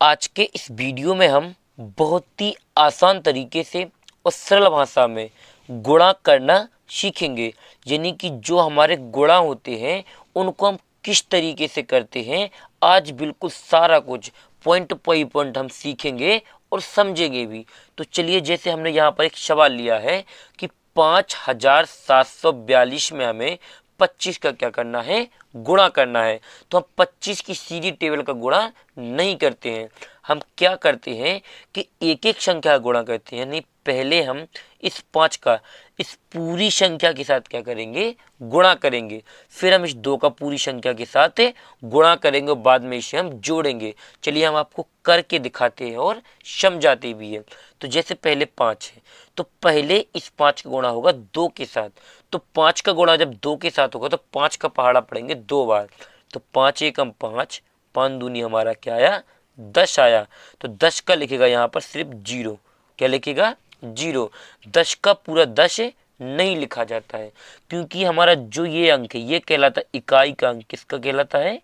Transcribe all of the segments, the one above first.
आज के इस वीडियो में हम बहुत ही आसान तरीके से और सरल भाषा में गुणा करना सीखेंगे। यानी कि जो हमारे गुणा होते हैं उनको हम किस तरीके से करते हैं, आज बिल्कुल सारा कुछ पॉइंट बाई पॉइंट हम सीखेंगे और समझेंगे भी। तो चलिए, जैसे हमने यहाँ पर एक सवाल लिया है कि 5742 में हमें 25 का क्या करना है, गुणा करना है। तो हम 25 की सीधी टेबल का गुणा नहीं करते हैं, हम क्या करते हैं कि एक एक संख्या का गुणा करते हैं। यानी पहले हम इस 5 का इस पूरी संख्या के साथ क्या करेंगे, गुणा करेंगे। फिर हम इस 2 का पूरी संख्या के साथ गुणा करेंगे और बाद में इसे हम जोड़ेंगे। चलिए हम आपको करके दिखाते हैं और समझाते भी हैं। तो जैसे पहले 5 है तो पहले इस 5 का गुणा होगा 2 के साथ। तो 5 का गुणा जब 2 के साथ होगा तो 5 का पहाड़ा पड़ेंगे 2 बार। तो 5 एकम 5, 5 दूनी हमारा क्या आया, 10 आया। तो 10 का लिखेगा यहाँ पर सिर्फ 0। क्या लिखेगा, 0। 10 का पूरा 10 नहीं लिखा जाता है, क्योंकि हमारा जो ये अंक है ये कहलाता है इकाई का अंक। किसका कहलाता है,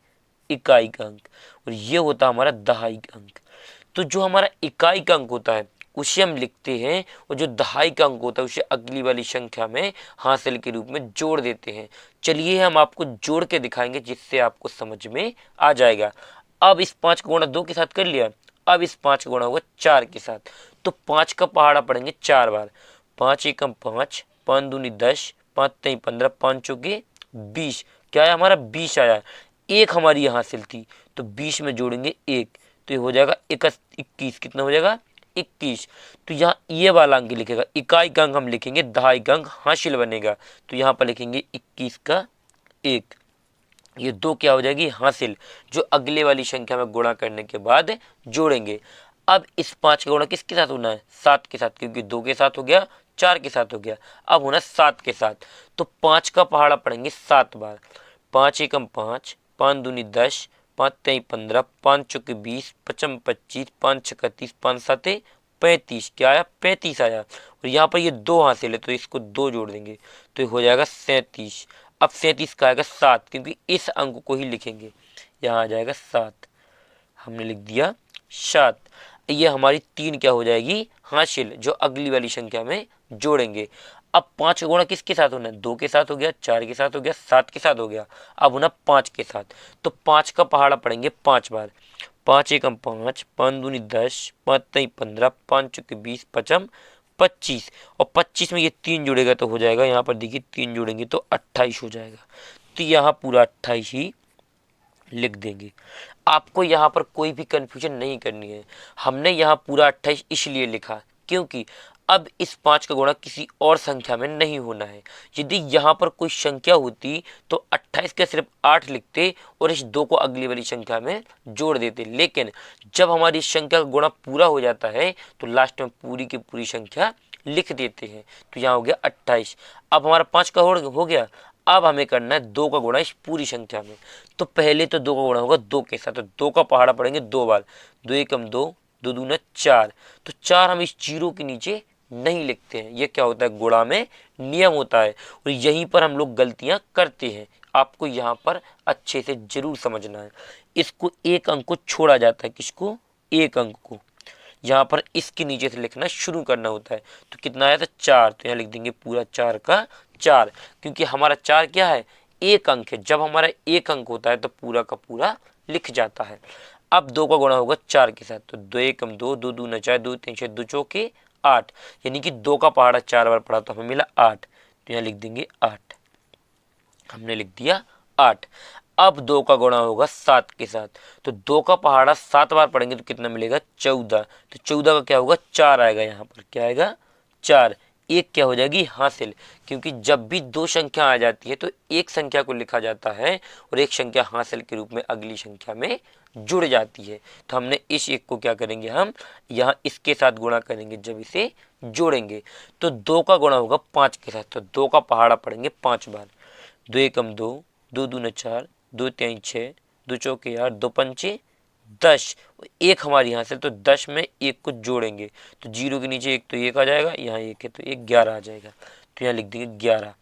इकाई का अंक। और ये होता है हमारा दहाई का अंक। तो जो हमारा इकाई का अंक होता है उसे हम लिखते हैं, और जो दहाई का अंक होता है उसे अगली वाली संख्या में हासिल के रूप में जोड़ देते हैं। चलिए हम आपको जोड़ के दिखाएंगे जिससे आपको समझ में आ जाएगा। अब इस 5 का गुणा 2 के साथ कर लिया, अब इस 5 का गुणा होगा 4 के साथ। तो 5 का पहाड़ा पड़ेंगे 4 बार। 5 एकम 5, 5 दूनी 10, 5 तीन 15, 5 चौके 20। क्या है हमारा, 20 आया। एक हमारी यहाँ हासिल थी तो 20 में जोड़ेंगे 1, तो ये हो जाएगा 21। कितना हो जाएगा, 21। तो यहाँ ये वाला अंक लिखेगा, इकाई का अंक हम लिखेंगे, दहाई का अंक हासिल बनेगा। तो यहाँ पर लिखेंगे 21 का 1। ये 2 क्या हो जाएगी, हासिल, जो अगले वाली संख्या में गुणा करने के बाद जोड़ेंगे। अब इस 5 का गुणा किसके साथ होना है, 7 के साथ, क्योंकि 2 के साथ हो गया, 4 के साथ हो गया, अब होना 7 के साथ। तो 5 का पहाड़ा पड़ेंगे 7 बार। 5 एकम 5, 5 दूनी 10, 5 तीन 15, 5 चौके 20, 5 25, 5 छक्का 30, 5 साते 35। क्या आया, 35 आया। और यहाँ पर ये 2 हासिल है तो इसको 2 जोड़ देंगे तो ये हो जाएगा 37। अब 37 का आएगा 7, क्योंकि इस अंक को ही लिखेंगे, यहाँ आ जाएगा 7। हमने लिख दिया 7। ये हमारी 3 क्या हो जाएगी, हासिल, जो अगली वाली संख्या में जोड़ेंगे। अब 5 का गुणा किसके साथ होना है, 2 के साथ हो गया, 4 के साथ हो गया, 7 के साथ हो गया, अब होना 5 के साथ। तो 5 का पहाड़ा पड़ेंगे 5 बार। 5 एकम 5, 5 दूनी 10, 5 तीन 15, 5 चौके 20, 5 25। और 25 में ये 3 जुड़ेगा तो हो जाएगा, यहाँ पर देखिए 3 जोड़ेंगे तो 28 हो जाएगा। तो यहाँ पूरा 28 ही लिख देंगे। आपको यहाँ पर कोई भी कंफ्यूजन नहीं करनी है। हमने यहाँ पूरा 28 इसलिए लिखा क्योंकि अब इस 5 का गुणा किसी और संख्या में नहीं होना है। यदि यहाँ पर कोई संख्या होती तो 28 का सिर्फ 8 लिखते और इस 2 को अगली वाली संख्या में जोड़ देते। लेकिन जब हमारी संख्या का गुणा पूरा हो जाता है तो लास्ट में पूरी की पूरी संख्या लिख देते हैं। तो यहाँ हो गया 28। अब हमारा 5 का हो गया। अब हमें करना है 2 का गुणा इस पूरी संख्या में। तो पहले तो 2 का गुणा होगा 2 के साथ, तो 2 का पहाड़ा पड़ेंगे 2 बार। 2 एकम 2, 2 दूना 4। तो 4 हम इस 0 के नीचे नहीं लिखते हैं, ये क्या होता है, गुणा में नियम होता है, और यहीं पर हम लोग गलतियां करते हैं। आपको यहाँ पर अच्छे से जरूर समझना है। इसको एक अंक को छोड़ा जाता है, किसको, एक अंक को। यहाँ पर इसके नीचे से लिखना शुरू करना होता है। तो कितना आया था, 4। तो यहाँ लिख देंगे पूरा 4 का 4, क्योंकि हमारा 4 क्या है, एक अंक है। जब हमारा एक अंक होता है तो पूरा का पूरा लिख जाता है। अब 2 का गुणा होगा 4 के साथ, तो 2 एकम 2, 2 दूना 4, 2 तीन 6, 2 चौके 8। यानी कि 2 का पहाड़ा 4 बार पड़ा तो हमें मिला 8। तो यहाँ लिख देंगे 8। हमने लिख दिया 8। अब 2 का गुणा होगा 7 के साथ, तो 2 का पहाड़ा 7 बार पढ़ेंगे तो कितना मिलेगा, 14। तो 14 का क्या होगा, 4 आएगा। यहाँ पर क्या आएगा, 4। एक क्या हो जाएगी, हासिल, क्योंकि जब भी 2 संख्या आ जाती है तो एक संख्या को लिखा जाता है और एक संख्या हासिल के रूप में अगली संख्या में जुड़ जाती है। तो हमने इस एक को क्या करेंगे, हम यहाँ इसके साथ गुणा करेंगे जब इसे जोड़ेंगे। तो 2 का गुणा होगा 5 के साथ, तो 2 का पहाड़ा पड़ेंगे 5 बार। 2 एकम 2, 2 दूना 4, 2 तीन 6, 2 चौके 8, 2 पंचे 10। एक हमारी यहाँ से, तो 10 में एक को जोड़ेंगे तो 0 के नीचे एक तो एक आ जाएगा, यहाँ एक है तो एक 11 आ जाएगा। तो यहाँ लिख देंगे 11,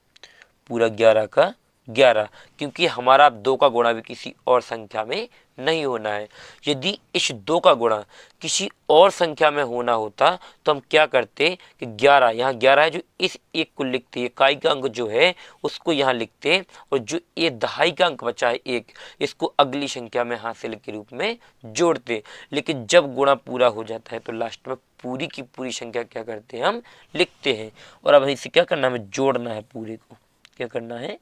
पूरा 11 का 11, क्योंकि हमारा 2 का गुणा भी किसी और संख्या में नहीं होना है। यदि इस 2 का गुणा किसी और संख्या में होना होता तो हम क्या करते कि 11, यहाँ 11 है जो इस एक को लिखते, इकाई का अंक जो है उसको यहाँ लिखते, और जो ये दहाई का अंक बचा है 1, इसको अगली संख्या में हासिल के रूप में जोड़ते। लेकिन जब गुणा पूरा हो जाता है तो लास्ट में पूरी की पूरी संख्या क्या करते हैं, हम लिखते हैं। और अब इसे क्या करना है, हमें जोड़ना है, पूरे को क्या करना है,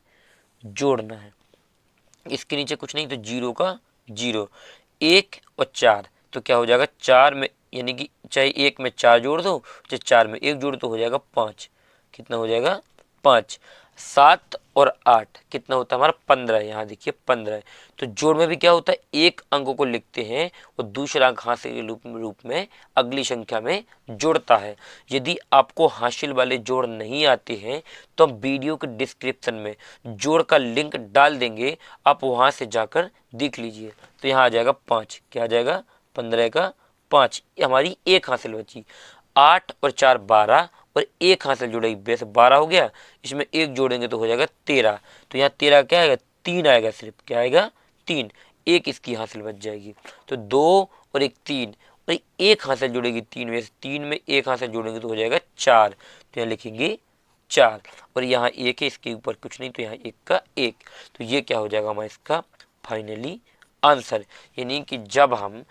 जोड़ना है। इसके नीचे कुछ नहीं तो 0 का 0, 1 और 4, तो क्या हो जाएगा 4 में, यानी कि चाहे 1 में 4 जोड़ दो चाहे 4 में 1 जोड़, तो हो जाएगा 5। कितना हो जाएगा, 5। 7 और 8 कितना होता है हमारा, 15। यहाँ देखिए 15 है। तो जोड़ में भी क्या होता है, एक अंक को लिखते हैं और दूसरा अंक हासिल के रूप में अगली संख्या में जोड़ता है। यदि आपको हासिल वाले जोड़ नहीं आते हैं तो हम वीडियो के डिस्क्रिप्शन में जोड़ का लिंक डाल देंगे, आप वहाँ से जाकर देख लीजिए। तो यहाँ आ जाएगा 5, क्या आ जाएगा, 15 का 5, हमारी एक हासिल बची। 8 और 4 12, और एक हासिल जुड़ेगी, वैसे 12 हो गया, इसमें एक जोड़ेंगे तो हो जाएगा 13। तो यहाँ 13 क्या आएगा, 3 आएगा, सिर्फ क्या आएगा, 3, एक इसकी हासिल बच जाएगी। तो 2 और 1 3, और एक हासिल जुड़ेगी 3, वैसे 3 में एक हासिल जोड़ेंगे तो हो जाएगा 4। तो यहाँ लिखेंगे 4, और यहाँ 1 है, इसके ऊपर कुछ नहीं, तो यहाँ 1 का 1। तो ये क्या हो जाएगा हमारा इसका फाइनली आंसर। यानी कि जब हम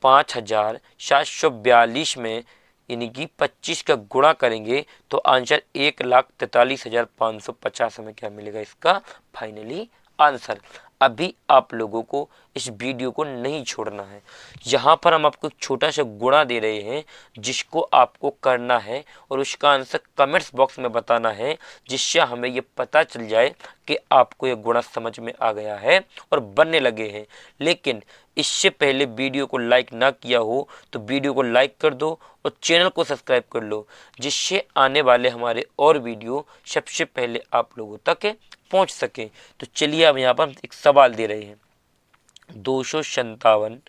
5742 में यानी कि 25 का गुणा करेंगे तो आंसर 1,43,550 में क्या मिलेगा, इसका फाइनली आंसर। अभी आप लोगों को इस वीडियो को नहीं छोड़ना है। यहाँ पर हम आपको एक छोटा सा गुणा दे रहे हैं जिसको आपको करना है और उसका आंसर कमेंट्स बॉक्स में बताना है, जिससे हमें ये पता चल जाए कि आपको ये गुणा समझ में आ गया है और बनने लगे हैं। लेकिन इससे पहले वीडियो को लाइक ना किया हो तो वीडियो को लाइक कर दो और चैनल को सब्सक्राइब कर लो, जिससे आने वाले हमारे और वीडियो सबसे पहले आप लोगों तक पहुंच सके। तो चलिए अब यहाँ पर एक सवाल दे रहे हैं, 257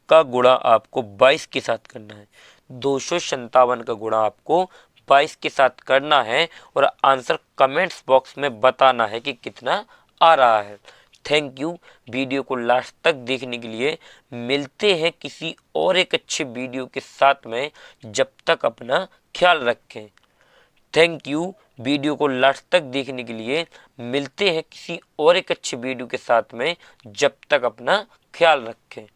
का गुणा आपको 22 के साथ करना है। 257 का गुणा आपको 22 के साथ करना है और आंसर कमेंट्स बॉक्स में बताना है कि कितना आ रहा है। थैंक यू वीडियो को लास्ट तक देखने के लिए। मिलते हैं किसी और एक अच्छे वीडियो के साथ में, जब तक अपना ख्याल रखें। थैंक यू वीडियो को लास्ट तक देखने के लिए। मिलते हैं किसी और एक अच्छे वीडियो के साथ में, जब तक अपना ख्याल रखें।